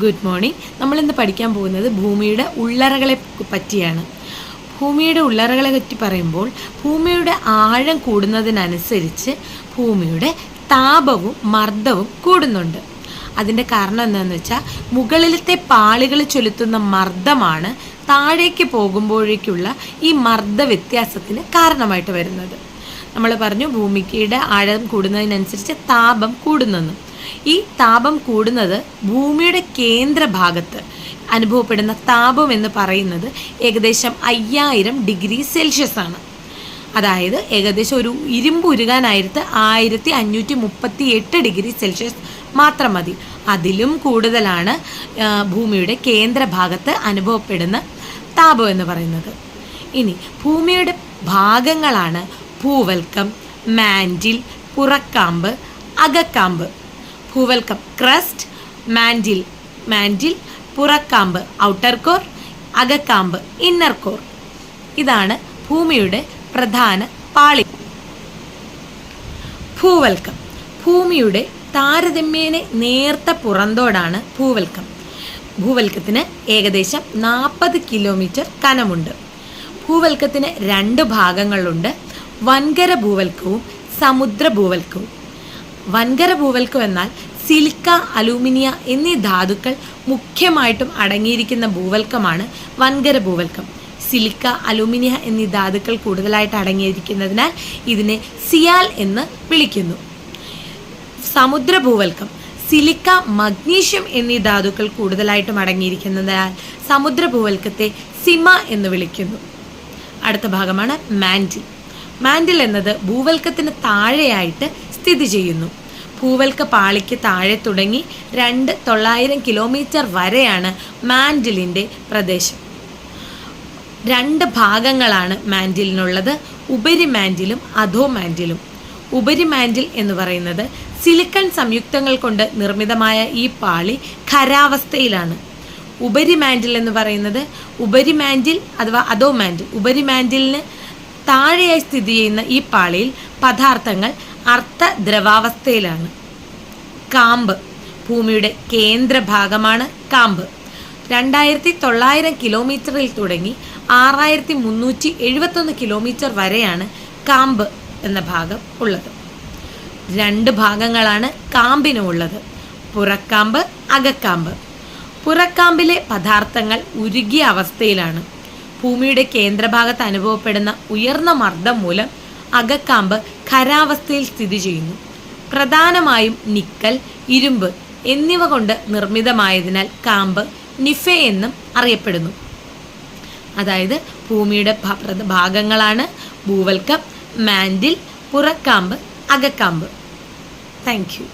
Good morning. നമ്മളിന്ന് പഠിക്കാൻ പോകുന്നത് ഭൂമിയുടെ ഉള്ളറകളെ പറ്റിയാണ്. ഭൂമിയുടെ ഉള്ളറകളെ പറ്റി പറയുമ്പോൾ ഭൂമിയുടെ ആഴം കൂടുന്നതിനനുസരിച്ച് ഭൂമിയുടെ താപവും മർദ്ദവും കൂടുന്നുണ്ട്. അതിൻ്റെ കാരണം എന്താണെന്ന് വെച്ചാൽ മുകളിലത്തെ പാളികൾ ചെലുത്തുന്ന മർദ്ദമാണ് താഴേക്ക് പോകുമ്പോഴേക്കുള്ള ഈ മർദ്ദ വ്യത്യാസത്തിന് കാരണമായിട്ട് വരുന്നത്. നമ്മൾ പറഞ്ഞു ഭൂമിയുടെ ആഴം കൂടുന്നതിനനുസരിച്ച് താപം കൂടുന്നെന്ന്. ഈ താപം കൂടുന്നത് ഭൂമിയുടെ കേന്ദ്രഭാഗത്ത് അനുഭവപ്പെടുന്ന താപം എന്ന് പറയുന്നത് ഏകദേശം 5000 ഡിഗ്രി സെൽഷ്യസ് ആണ്. അതായത് ഏകദേശം ഒരു ഇരുമ്പ് ഉരുകാനായിട്ട് 1538 ഡിഗ്രി സെൽഷ്യസ് മാത്രം മതി. അതിലും കൂടുതലാണ് ഭൂമിയുടെ കേന്ദ്രഭാഗത്ത് അനുഭവപ്പെടുന്ന താപം എന്ന് പറയുന്നത്. ഇനി ഭൂമിയുടെ ഭാഗങ്ങളാണ് ഭൂവൽക്കം, മാൻറ്റിൽ, പുറക്കാമ്പ്, അകക്കാമ്പ്. ഭൂവൽക്കം ക്രസ്റ്റ്, മാൻറ്റിൽ, പുറക്കാമ്പ് ഔട്ടർ കോർ, അകക്കാമ്പ് ഇന്നർ കോർ. ഇതാണ് ഭൂമിയുടെ പ്രധാന പാളി. ഭൂവൽക്കം ഭൂമിയുടെ താരതമ്യേന നേർത്ത പുറന്തോടാണ് ഭൂവൽക്കം. ഭൂവൽക്കത്തിന് ഏകദേശം 40 കിലോമീറ്റർ കനമുണ്ട്. ഭൂവൽക്കത്തിന് 2 ഭാഗങ്ങളുണ്ട്: വൻകര ഭൂവൽക്കവും സമുദ്ര ഭൂവൽക്കവും. വൻകര ഭൂവൽക്കം എന്നാൽ സിലിക്ക, അലൂമിനിയ എന്നീ ധാതുക്കൾ മുഖ്യമായിട്ടും അടങ്ങിയിരിക്കുന്ന ഭൂവൽക്കമാണ് വൻകര ഭൂവൽക്കം. സിലിക്ക, അലൂമിനിയ എന്നീ ധാതുക്കൾ കൂടുതലായിട്ട് അടങ്ങിയിരിക്കുന്നതിനാൽ ഇതിനെ സിയാൽ എന്ന് വിളിക്കുന്നു. സമുദ്ര ഭൂവൽക്കം സിലിക്ക, മഗ്നീഷ്യം എന്നീ ധാതുക്കൾ കൂടുതലായിട്ടും അടങ്ങിയിരിക്കുന്നതിനാൽ സമുദ്ര ഭൂവൽക്കത്തെ സിമ എന്ന് വിളിക്കുന്നു. അടുത്ത ഭാഗമാണ് മാൻറ്റിൽ. മാൻറ്റിൽ എന്നത് ഭൂവൽക്കത്തിന് താഴെയായിട്ട് സ്ഥിതി ചെയ്യുന്നു. ഭൂവൽക്ക പാളിക്ക് താഴെ തുടങ്ങി 900 കിലോമീറ്റർ വരെയാണ് മാൻറ്റിലിൻ്റെ പ്രദേശം. 2 ഭാഗങ്ങളാണ് മാൻറ്റിലിനുള്ളത്: ഉപരിമാൻറ്റിലും അധോമാൻറ്റിലും. ഉപരിമാൻറ്റിൽ എന്ന് പറയുന്നത് സിലിക്കൺ സംയുക്തങ്ങൾ കൊണ്ട് നിർമ്മിതമായ ഈ പാളി ഖരാവസ്ഥയിലാണ്. ഉപരിമാൻറ്റിൽ എന്ന് പറയുന്നത് ഉപരിമാൻറ്റിൽ അഥവാ അധോമാൻറ്റിൽ. ഉപരിമാൻറ്റിലിന് താഴെയായി സ്ഥിതി ചെയ്യുന്ന ഈ പാളിയിൽ പദാർത്ഥങ്ങൾ അർദ്ധദ്രവാവസ്ഥയിലാണ്. കാമ്പ് ഭൂമിയുടെ കേന്ദ്രഭാഗമാണ് കാമ്പ്. 2900 കിലോമീറ്ററിൽ തുടങ്ങി 6371 കിലോമീറ്റർ വരെയാണ് കാമ്പ് എന്ന ഭാഗം ഉള്ളത്. 2 ഭാഗങ്ങളാണ് കാമ്പിനുമുള്ളത്: പുറക്കാമ്പ്, അകക്കാമ്പ്. പുറക്കാമ്പിലെ പദാർത്ഥങ്ങൾ ഉരുകിയ അവസ്ഥയിലാണ്. ഭൂമിയുടെ കേന്ദ്രഭാഗത്ത് അനുഭവപ്പെടുന്ന ഉയർന്ന മർദ്ദം മൂലം അകക്കാമ്പ് ഖരാവസ്ഥയിൽ സ്ഥിതി ചെയ്യുന്നു. പ്രധാനമായും നിക്കൽ, ഇരുമ്പ് എന്നിവ കൊണ്ട് നിർമ്മിതമായതിനാൽ കാമ്പ് നിഫെ എന്നും അറിയപ്പെടുന്നു. അതായത് ഭൂമിയുടെ ഭാഗങ്ങളാണ് ഭൂവൽക്കം, മാൻറ്റിൽ, പുറക്കാമ്പ്, അകക്കാമ്പ്. Thank U.